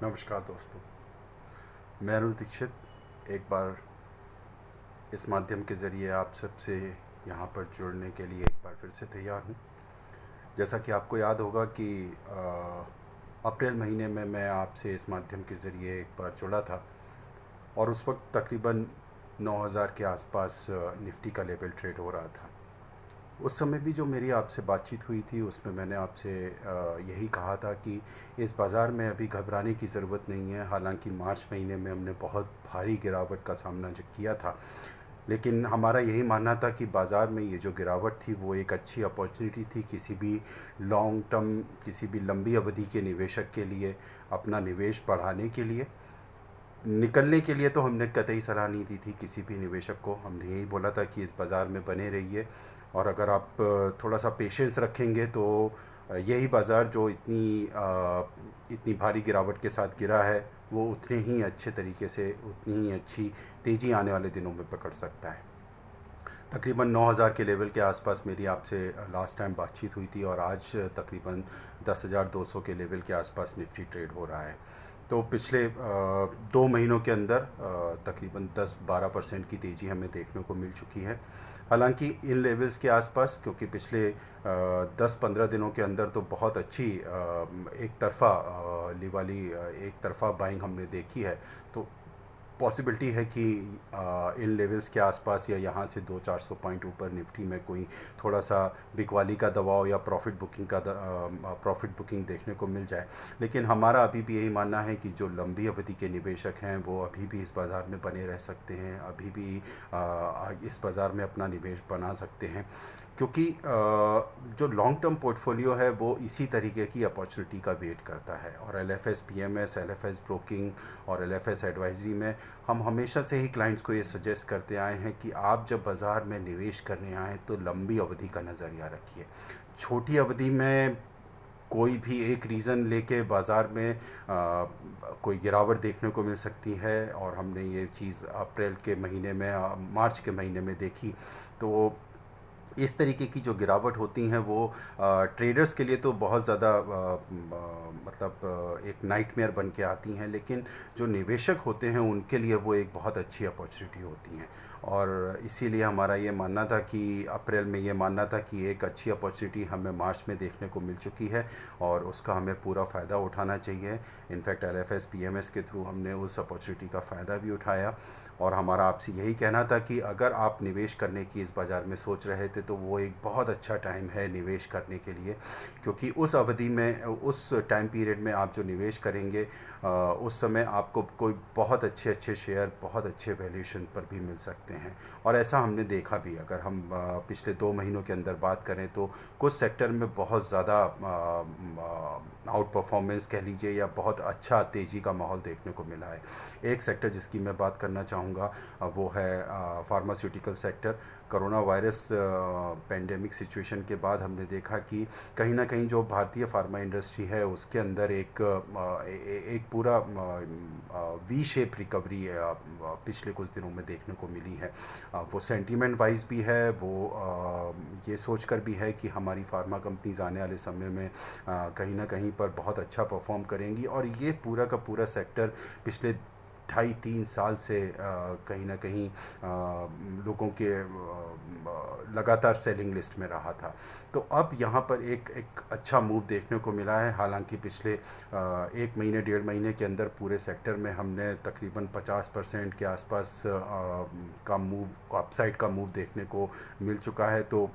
नमस्कार दोस्तों, मैं अनुज दीक्षित एक बार इस माध्यम के ज़रिए आप सबसे यहाँ पर जुड़ने के लिए एक बार फिर से तैयार हूँ। जैसा कि आपको याद होगा कि अप्रैल महीने में मैं आपसे इस माध्यम के ज़रिए एक बार जुड़ा था और उस वक्त तकरीबन 9000 के आसपास निफ्टी का लेवल ट्रेड हो रहा था। उस समय भी जो मेरी आपसे बातचीत हुई थी उसमें मैंने आपसे यही कहा था कि इस बाज़ार में अभी घबराने की ज़रूरत नहीं है। हालांकि मार्च महीने में हमने बहुत भारी गिरावट का सामना जो किया था, लेकिन हमारा यही मानना था कि बाज़ार में ये जो गिरावट थी वो एक अच्छी अपॉर्चुनिटी थी किसी भी लॉन्ग टर्म, किसी भी लंबी अवधि के निवेशक के लिए अपना निवेश बढ़ाने के लिए। निकलने के लिए तो हमने कतई सलाह नहीं दी थी किसी भी निवेशक को। हमने यही बोला था कि इस बाज़ार में बने रहिए और अगर आप थोड़ा सा पेशेंस रखेंगे तो यही बाज़ार जो इतनी भारी गिरावट के साथ गिरा है वो उतने ही अच्छे तरीके से, उतनी ही अच्छी तेज़ी आने वाले दिनों में पकड़ सकता है। तकरीबन 9000 के लेवल के आसपास मेरी आपसे लास्ट टाइम बातचीत हुई थी और आज तकरीबन 10,200 के लेवल के आसपास निफ्टी ट्रेड हो रहा है। तो पिछले 2 महीनों के अंदर तकरीबन 10-12% की तेज़ी हमें देखने को मिल चुकी है। हालांकि इन लेवल्स के आसपास, क्योंकि पिछले 10-15 दिनों के अंदर तो बहुत अच्छी एक तरफ़ा एक तरफ़ा बाइंग हमने देखी है, तो पॉसिबिलिटी है कि इन लेवल्स के आसपास या यहाँ से 200-400 पॉइंट ऊपर निफ्टी में कोई थोड़ा सा बिकवाली का दबाव या प्रॉफिट बुकिंग देखने को मिल जाए। लेकिन हमारा अभी भी यही मानना है कि जो लंबी अवधि के निवेशक हैं वो अभी भी इस बाज़ार में बने रह सकते हैं, अभी भी इस बाज़ार में अपना निवेश बना सकते हैं, क्योंकि जो लॉन्ग टर्म पोर्टफोलियो है वो इसी तरीके की अपॉर्चुनिटी का वेट करता है। और LFS PMS, LFS ब्रोकिंग और LFS एडवाइजरी में हम हमेशा से ही क्लाइंट्स को ये सजेस्ट करते आए हैं कि आप जब बाज़ार में निवेश करने आएँ तो लंबी अवधि का नज़रिया रखिए। छोटी अवधि में कोई भी एक रीज़न लेके बाज़ार में कोई गिरावट देखने को मिल सकती है, और हमने ये चीज़ अप्रैल के महीने में, मार्च के महीने में देखी। तो इस तरीके की जो गिरावट होती हैं वो ट्रेडर्स के लिए तो बहुत ज़्यादा मतलब एक नाइटमेयर बन के आती हैं, लेकिन जो निवेशक होते हैं उनके लिए वो एक बहुत अच्छी अपॉर्चुनिटी होती हैं। और इसीलिए हमारा ये मानना था कि अप्रैल में ये मानना था कि एक अच्छी अपॉर्चुनिटी हमें मार्च में देखने को मिल चुकी है और उसका हमें पूरा फ़ायदा उठाना चाहिए। इनफैक्ट LFS PMS के थ्रू हमने उस अपॉर्चुनिटी का फ़ायदा भी उठाया। और हमारा आपसे यही कहना था कि अगर आप निवेश करने की इस बाज़ार में सोच रहे थे तो वो एक बहुत अच्छा टाइम है निवेश करने के लिए, क्योंकि उस अवधि में, उस टाइम पीरियड में आप जो निवेश करेंगे उस समय आपको कोई बहुत अच्छे अच्छे शेयर बहुत अच्छे वैल्यूएशन पर भी मिल सकते हैं। और ऐसा हमने देखा भी। अगर हम पिछले 2 महीनों के अंदर बात करें तो कुछ सेक्टर में बहुत ज़्यादा आउट परफॉर्मेंस कह लीजिए या बहुत अच्छा तेज़ी का माहौल देखने को मिला है। एक सेक्टर जिसकी मैं बात करना चाहूँगा वो है pharmaceutical sector. Corona virus pandemic situation के बाद हमने देखा कि कहीं ना कहीं जो भारतीय फार्मा इंडस्ट्री है उसके अंदर एक पूरा वी शेप रिकवरी पिछले कुछ दिनों में देखने को मिली है। वो सेंटीमेंट वाइज भी है, वो ये सोचकर भी है कि हमारी फार्मा कंपनीज आने वाले समय में कहीं ना कहीं पर बहुत अच्छा परफॉर्म करेंगी। और ये पूरा का पूरा सेक्टर पिछले 2.5-3 साल से कहीं ना कहीं लोगों के लगातार सेलिंग लिस्ट में रहा था। तो अब यहाँ पर एक अच्छा मूव देखने को मिला है। हालांकि पिछले 1 महीने 1.5 महीने के अंदर पूरे सेक्टर में हमने तकरीबन 50% के आसपास का मूव, अपसाइड का मूव देखने को मिल चुका है। तो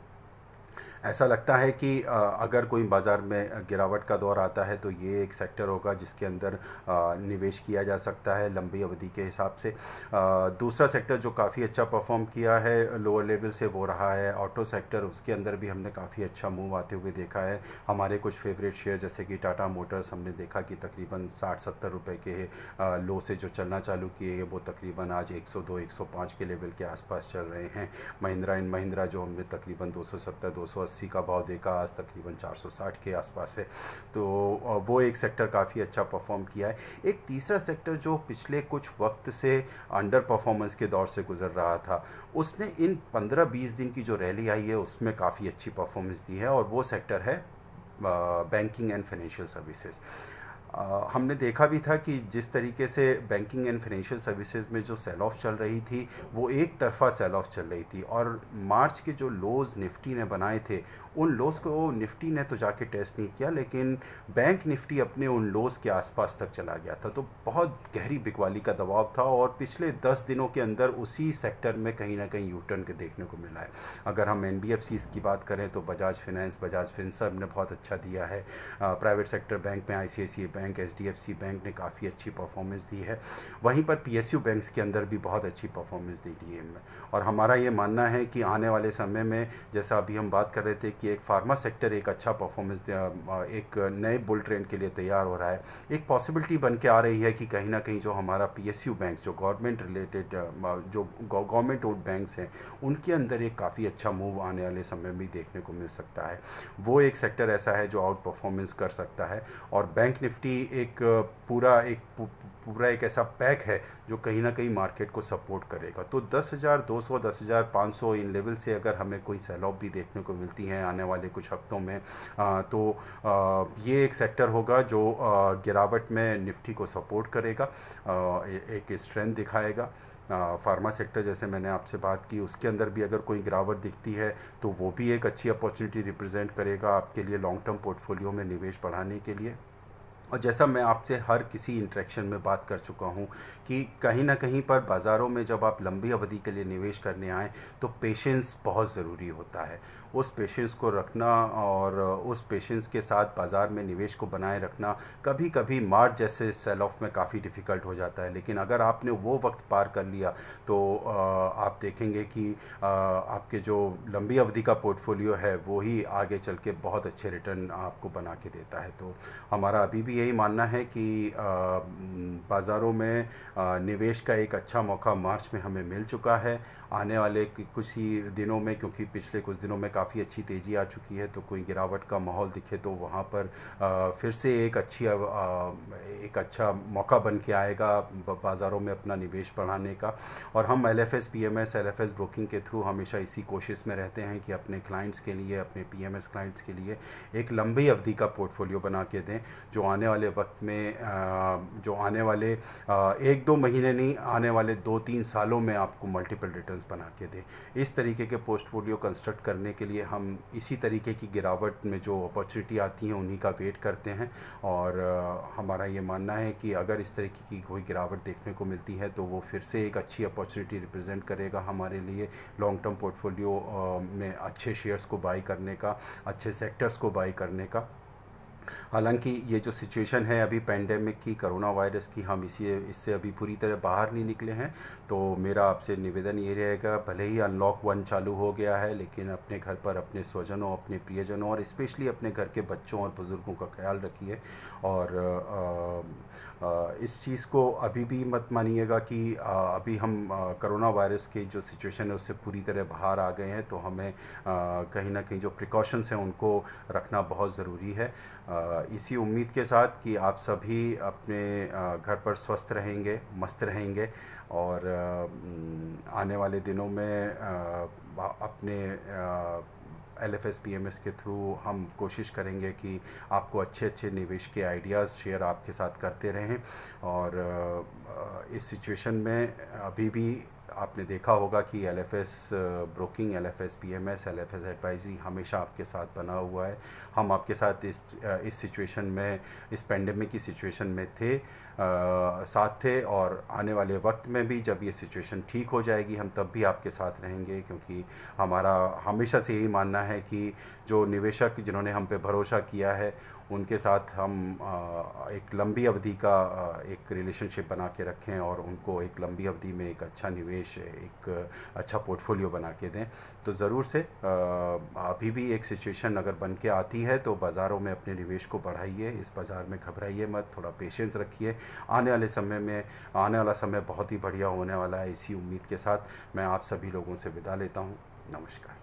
ऐसा लगता है कि अगर कोई बाज़ार में गिरावट का दौर आता है तो ये एक सेक्टर होगा जिसके अंदर निवेश किया जा सकता है लंबी अवधि के हिसाब से। दूसरा सेक्टर जो काफ़ी अच्छा परफॉर्म किया है लोअर लेवल से वो रहा है ऑटो सेक्टर। उसके अंदर भी हमने काफ़ी अच्छा मूव आते हुए देखा है। हमारे कुछ फेवरेट शेयर जैसे कि टाटा मोटर्स, हमने देखा कि तकरीबन 60-70 रुपये के लो से जो चलना चालू किए वो तकरीबन आज 102-105 के लेवल के आसपास चल रहे हैं। महिंद्रा एंड महिंद्रा जो हमने तकरीबन 270-280 का भाव देखा आज तकरीबन 460 के आसपास है। तो वो एक सेक्टर काफ़ी अच्छा परफॉर्म किया है। एक तीसरा सेक्टर जो पिछले कुछ वक्त से अंडर परफॉर्मेंस के दौर से गुजर रहा था, उसने इन 15-20 दिन की जो रैली आई है उसमें काफ़ी अच्छी परफॉर्मेंस दी है, और वो सेक्टर है बैंकिंग एंड फाइनेंशियल सर्विसेज। हमने देखा भी था कि जिस तरीके से बैंकिंग एंड फाइनेंशियल सर्विसेज में जो सेल ऑफ चल रही थी वो एक तरफा सेल ऑफ चल रही थी, और मार्च के जो लोज़ निफ्टी ने बनाए थे उन लोज़ को निफ्टी ने तो जाके टेस्ट नहीं किया, लेकिन बैंक निफ्टी अपने उन लोज़ के आसपास तक चला गया था। तो बहुत गहरी बिकवाली का दबाव था, और पिछले 10 दिनों के अंदर उसी सेक्टर में कहीं ना कहीं यू टर्न के देखने को मिला है। अगर हम NBFCs की बात करें तो बजाज फाइनेंस, बजाज फिनसर्व ने बहुत अच्छा दिया है। प्राइवेट सेक्टर बैंक में ICICI बैंक, HDFC बैंक ने काफ़ी अच्छी परफॉर्मेंस दी है। वहीं पर PSU बैंक्स के अंदर भी बहुत अच्छी परफॉर्मेंस दी है। और हमारा ये मानना है कि आने वाले समय में, जैसा अभी हम बात कर रहे थे कि एक फार्मा सेक्टर एक अच्छा परफॉर्मेंस एक नए बुल ट्रेंड के लिए तैयार हो रहा है, एक पॉसिबिलिटी बन के आ रही है कि कहीं ना कहीं जो हमारा PSU बैंक, जो गवर्नमेंट रिलेटेड, जो गवर्नमेंट ओन्ड बैंक्स हैं, उनके अंदर एक काफ़ी अच्छा मूव आने वाले समय में देखने को मिल सकता है। वो एक सेक्टर ऐसा है जो आउट परफॉर्मेंस कर सकता है, और बैंक निफ्टी एक पूरा एक ऐसा पैक है जो कहीं ना कहीं मार्केट को सपोर्ट करेगा। तो 10,200, 10,500 इन लेवल से अगर हमें कोई सेल ऑफ भी देखने को मिलती है आने वाले कुछ हफ्तों में, ये एक सेक्टर होगा जो गिरावट में निफ्टी को सपोर्ट करेगा, एक स्ट्रेंथ दिखाएगा। फार्मा सेक्टर, जैसे मैंने आपसे बात की, उसके अंदर भी अगर कोई गिरावट दिखती है तो वो भी एक अच्छी अपॉर्चुनिटी रिप्रेजेंट करेगा आपके लिए लॉन्ग टर्म पोर्टफोलियो में निवेश बढ़ाने के लिए। और जैसा मैं आपसे हर किसी इंटरेक्शन में बात कर चुका हूँ कि कहीं ना कहीं पर बाज़ारों में जब आप लंबी अवधि के लिए निवेश करने आएँ तो पेशेंस बहुत ज़रूरी होता है। उस पेशेंस को रखना और उस पेशेंस के साथ बाज़ार में निवेश को बनाए रखना कभी कभी मार्च जैसे सेल ऑफ में काफ़ी डिफ़िकल्ट हो जाता है, लेकिन अगर आपने वो वक्त पार कर लिया तो आप देखेंगे कि आपके जो लंबी अवधि का पोर्टफोलियो है वो ही आगे चल के बहुत अच्छे रिटर्न आपको बना के देता है। तो हमारा अभी भी यही मानना है कि बाज़ारों में निवेश का एक अच्छा मौका मार्च में हमें मिल चुका है। आने वाले कुछ ही दिनों में, क्योंकि पिछले कुछ दिनों में काफ़ी अच्छी तेज़ी आ चुकी है, तो कोई गिरावट का माहौल दिखे तो वहाँ पर फिर से एक अच्छा मौका बन के आएगा बाज़ारों में अपना निवेश बढ़ाने का। और हम LFS PMS LFS ब्रोकिंग के थ्रू हमेशा इसी कोशिश में रहते हैं कि अपने क्लाइंट्स के लिए, अपने PMS क्लाइंट्स के लिए एक लंबी अवधि का पोर्टफोलियो बना के दें, जो आने वाले वक्त में, जो आने वाले 1-2 महीने नहीं, आने वाले 2-3 सालों में आपको मल्टीपल रिटर्न्स बना के दे। इस तरीके के पोर्टफोलियो कंस्ट्रक्ट करने के लिए हम इसी तरीके की गिरावट में जो अपॉर्चुनिटी आती हैं उन्हीं का वेट करते हैं। और हमारा ये मानना है कि अगर इस तरीके की कोई गिरावट देखने को मिलती है तो वो फिर से एक अच्छी अपॉर्चुनिटी रिप्रेजेंट करेगा हमारे लिए लॉन्ग टर्म पोर्टफोलियो में अच्छे शेयर्स को बाई करने का, अच्छे सेक्टर्स को बाई करने का। हालांकि ये जो सिचुएशन है अभी पेंडेमिक की, कोरोना वायरस की, हम इससे अभी पूरी तरह बाहर नहीं निकले हैं। तो मेरा आपसे निवेदन ये रहेगा, भले ही अनलॉक 1 चालू हो गया है, लेकिन अपने घर पर अपने स्वजनों, अपने प्रियजनों और स्पेशली अपने घर के बच्चों और बुज़ुर्गों का ख्याल रखिए। और इस चीज़ को अभी भी मत मानिएगा कि अभी हम कोरोना वायरस की जो सिचुएशन है उससे पूरी तरह बाहर आ गए हैं, तो हमें कहीं ना कहीं जो प्रिकॉशंस हैं उनको रखना बहुत ज़रूरी है। इसी उम्मीद के साथ कि आप सभी अपने घर पर स्वस्थ रहेंगे, मस्त रहेंगे, और आने वाले दिनों में अपने LFS PMS के थ्रू हम कोशिश करेंगे कि आपको अच्छे अच्छे निवेश के आइडियाज़ शेयर आपके साथ करते रहें। और इस सिचुएशन में अभी भी आपने देखा होगा कि LFS broking, LFS PMS, LFS advisory हमेशा आपके साथ बना हुआ है। हम आपके साथ इस सिचुएशन में, इस पेंडेमिक की सिचुएशन में साथ थे, और आने वाले वक्त में भी जब ये सिचुएशन ठीक हो जाएगी हम तब भी आपके साथ रहेंगे, क्योंकि हमारा हमेशा से यही मानना है कि जो निवेशक जिन्होंने हम पे भरोसा किया है उनके साथ हम एक लंबी अवधि का एक रिलेशनशिप बना के रखें, और उनको एक लंबी अवधि में एक अच्छा निवेश, एक अच्छा पोर्टफोलियो बना के दें। तो ज़रूर से अभी भी एक सिचुएशन अगर बन के आती है तो बाज़ारों में अपने निवेश को बढ़ाइए, इस बाज़ार में घबराइए मत, थोड़ा पेशेंस रखिए। आने वाला समय बहुत ही बढ़िया होने वाला है। इसी उम्मीद के साथ मैं आप सभी लोगों से विदा लेता हूँ। नमस्कार।